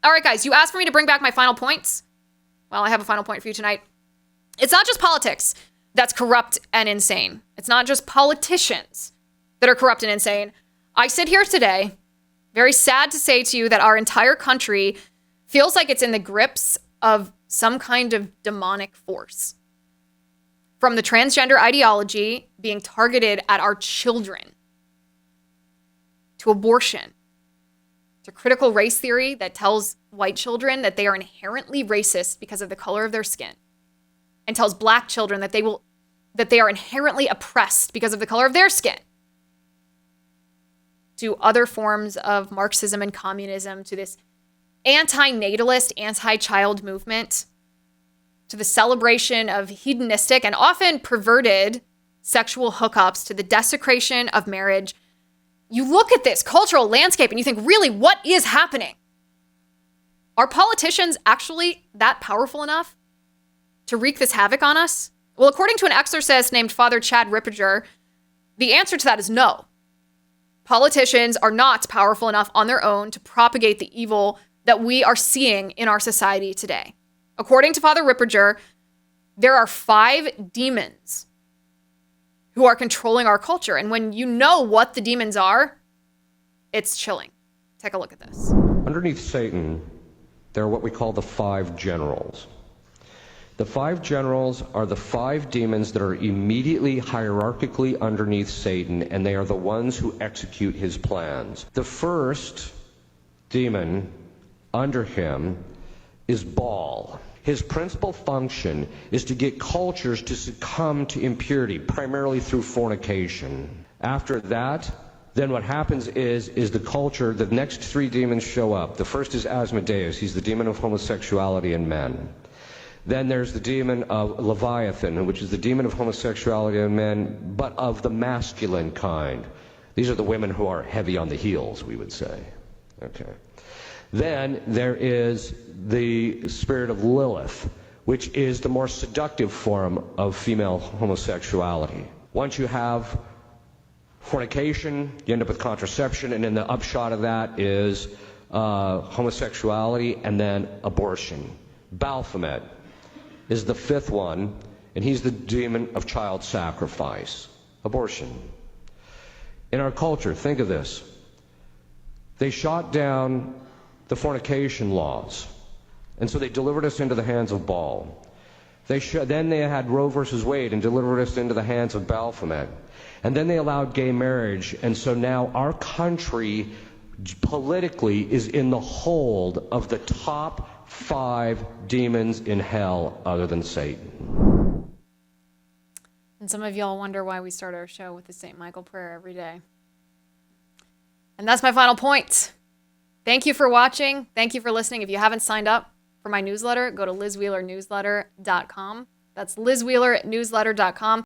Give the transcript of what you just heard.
All right, guys, you asked for me to bring back my final points. Well, I have a final point for you tonight. It's not just politics that's corrupt and insane. It's not just politicians that are corrupt and insane. I sit here today, very sad to say to you that our entire country feels like it's in the grips of some kind of demonic force. From the transgender ideology being targeted at our children, to abortion, to critical race theory that tells white children that they are inherently racist because of the color of their skin, and tells black children that they are inherently oppressed because of the color of their skin, to other forms of Marxism and communism, to this anti-natalist, anti-child movement, to the celebration of hedonistic and often perverted sexual hookups, to the desecration of marriage. You look at this cultural landscape and you think, really, what is happening? Are politicians actually that powerful enough to wreak this havoc on us? Well, according to an exorcist named Father Chad Ripperger, the answer to that is no. Politicians are not powerful enough on their own to propagate the evil that we are seeing in our society today. According to Father Ripperger, there are 5 demons who are controlling our culture. And when you know what the demons are, it's chilling. Take a look at this. Underneath Satan, there are what we call the 5 generals. The 5 generals are the 5 demons that are immediately hierarchically underneath Satan, and they are the ones who execute his plans. The first demon under him is Baal. His principal function is to get cultures to succumb to impurity, primarily through fornication. After that, then what happens is the culture, the next 3 demons show up. The first is Asmodeus. He's the demon of homosexuality in men. Then there's the demon of Leviathan, which is the demon of homosexuality in men, but of the masculine kind. These are the women who are heavy on the heels, we would say. Okay. Then there is the spirit of Lilith, which is the more seductive form of female homosexuality. Once you have fornication, you end up with contraception, and then the upshot of that is homosexuality and then abortion. Baphomet is the 5th one, and he's the demon of child sacrifice, abortion. In our culture, think of this. They shot down the fornication laws, and so they delivered us into the hands of Baal. Then they had Roe versus Wade and delivered us into the hands of Baphomet. And then they allowed gay marriage, and so now our country politically is in the hold of the top 5 demons in hell other than Satan. And some of y'all wonder why we start our show with the St. Michael prayer every day. And that's my final point. Thank you for watching. Thank you for listening. If you haven't signed up for my newsletter, go to LizWheelerNewsletter.com. That's LizWheelerNewsletter.com.